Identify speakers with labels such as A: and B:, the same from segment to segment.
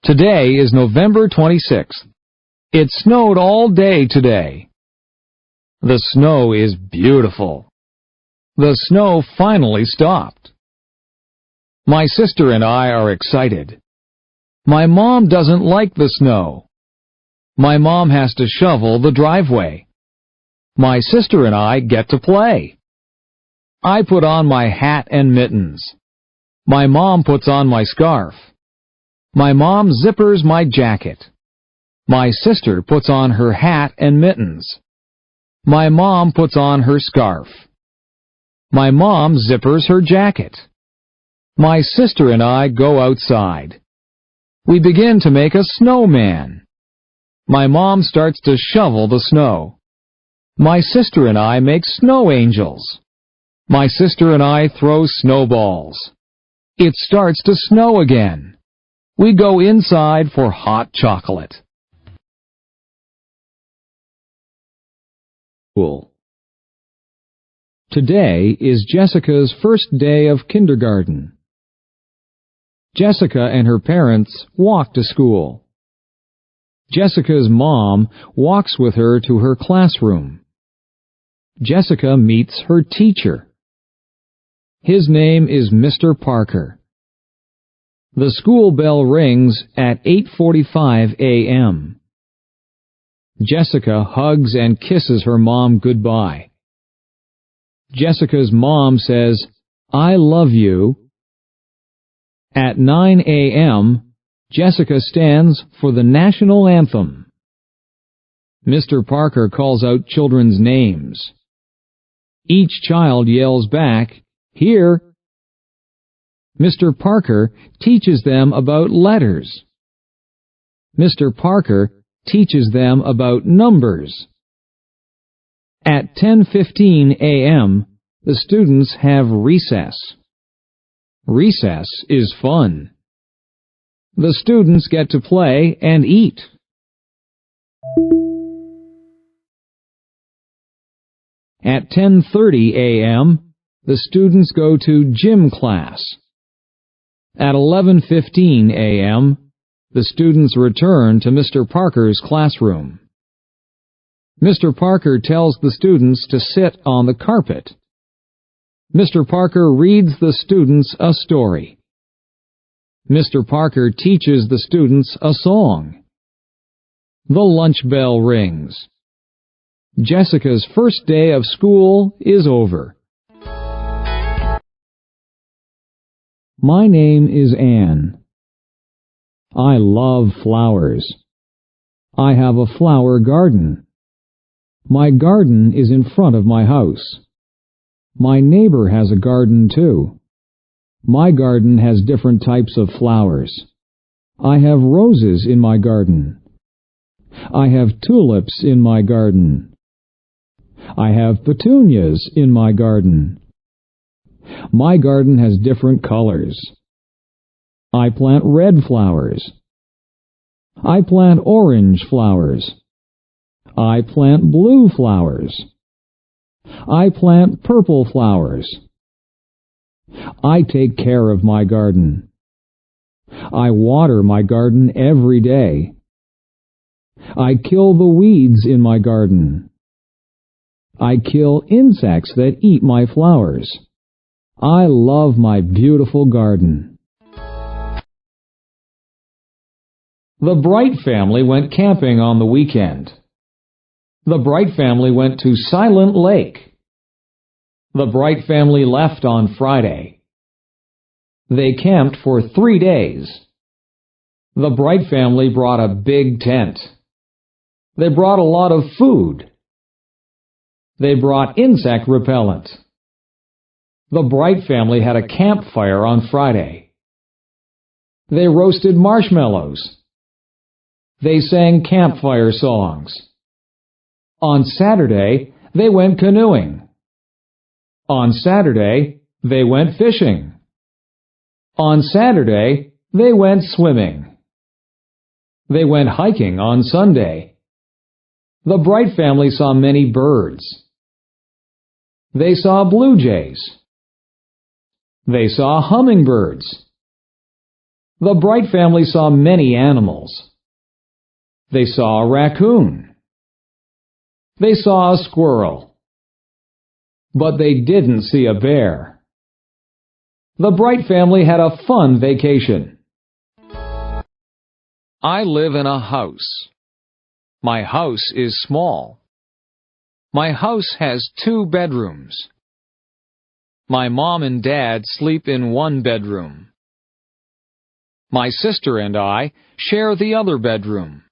A: Today is November 26th. It snowed all day today. The snow is beautiful. The snow finally stopped. My sister and I are excited. My mom doesn't like the snow. My mom has to shovel the driveway. My sister and I get to play. I put on my hat and mittens. My mom puts on my scarf. My mom zippers my jacket. My sister puts on her hat and mittens. My mom puts on her scarf. My mom zippers her jacket. My sister and I go outside. We begin to make a snowman. My mom starts to shovel the snow. My sister and I make snow angels. My sister and I throw snowballs. It starts to snow again. We go inside for hot chocolate. Cool. Today is Jessica's first day of kindergarten. Jessica and her parents walk to school. Jessica's mom walks with her to her classroom. Jessica meets her teacher. His name is Mr. Parker. The school bell rings at 8:45 a.m. Jessica hugs and kisses her mom goodbye. Jessica's mom says, "I love you." At 9 a.m., Jessica stands for the national anthem. Mr. Parker calls out children's names. Each child yells back, "Here." Mr. Parker teaches them about letters. Mr. Parker teaches them about numbers. At 10:15 a.m., the students have recess. Recess is fun. The students get to play and eat. At 10:30 a.m., the students go to gym class. At 11:15 a.m., the students return to Mr. Parker's classroom. Mr. Parker tells the students to sit on the carpet. Mr. Parker reads the students a story. Mr. Parker teaches the students a song. The lunch bell rings. Jessica's first day of school is over. My name is Anne. I love flowers. I have a flower garden. My garden is in front of my house. My neighbor has a garden too. My garden has different types of flowers. I have roses in my garden. I have tulips in my garden. I have petunias in my garden. My garden has different colors. I plant red flowers. I plant orange flowers. I plant blue flowers. I plant purple flowers. I take care of my garden. I water my garden every day. I kill the weeds in my garden. I kill insects that eat my flowers. I love my beautiful garden. The Bright family went camping on the weekend. The Bright family went to Silent Lake. The Bright family left on Friday. They camped for 3 days. The Bright family brought a big tent. They brought a lot of food. They brought insect repellent. The Bright family had a campfire on Friday. They roasted marshmallows. They sang campfire songs. On Saturday, they went canoeing. On Saturday, they went fishing. On Saturday, they went swimming. They went hiking on Sunday. The Bright family saw many birds. They saw blue jays. They saw hummingbirds. The Bright family saw many animals. They saw a raccoon. They saw a squirrel. But they didn't see a bear. The Bright family had a fun vacation. I live in a house. My house is small. My house has 2 bedrooms. My mom and dad sleep in 1 bedroom. My sister and I share the other bedroom.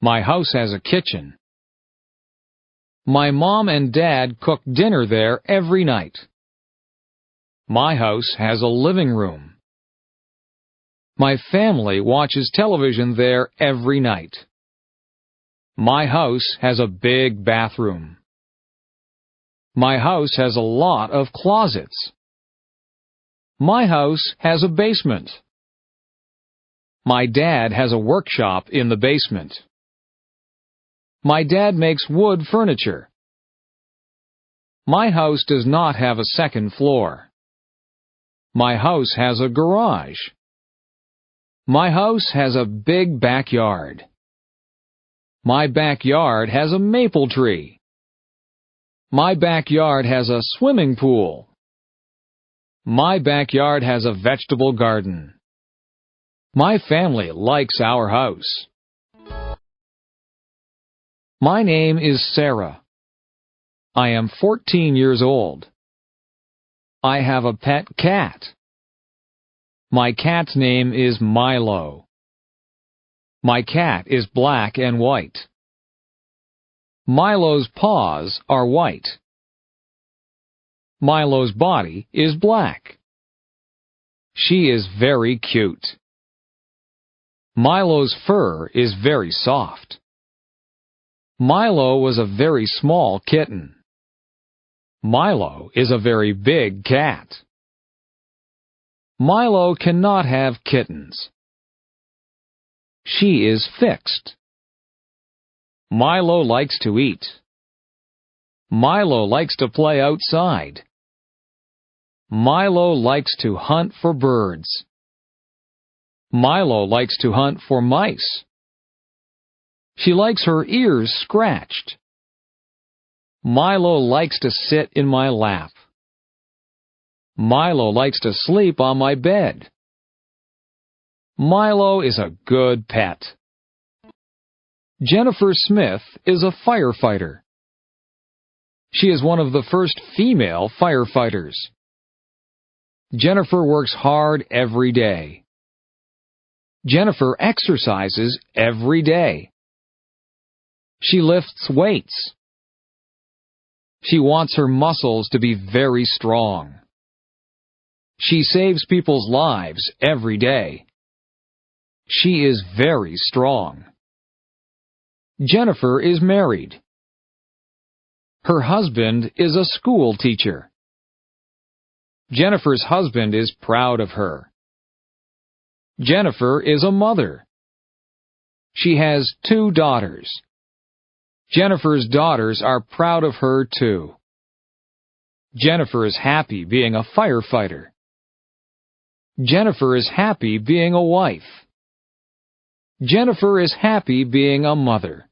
A: My house has a kitchen. My mom and dad cook dinner there every night. My house has a living room. My family watches television there every night. My house has a big bathroom. My house has a lot of closets. My house has a basement. My dad has a workshop in the basement. My dad makes wood furniture. My house does not have a second floor. My house has a garage. My house has a big backyard. My backyard has a maple tree. My backyard has a swimming pool. My backyard has a vegetable garden. My family likes our house. My name is Sarah. I am 14 years old. I have a pet cat. My cat's name is Milo. My cat is black and white. Milo's paws are white. Milo's body is black. She is very cute. Milo's fur is very soft. Milo was a very small kitten. Milo is a very big cat. Milo cannot have kittens. She is fixed. Milo likes to eat. Milo likes to play outside. Milo likes to hunt for birds. Milo likes to hunt for mice. She likes her ears scratched. Milo likes to sit in my lap. Milo likes to sleep on my bed. Milo is a good pet. Jennifer Smith is a firefighter. She is one of the first female firefighters. Jennifer works hard every day. Jennifer exercises every day. She lifts weights. She wants her muscles to be very strong. She saves people's lives every day. She is very strong. Jennifer is married. Her husband is a school teacher. Jennifer's husband is proud of her. Jennifer is a mother. She has 2 daughters. Jennifer's daughters are proud of her too. Jennifer is happy being a firefighter. Jennifer is happy being a wife. Jennifer is happy being a mother.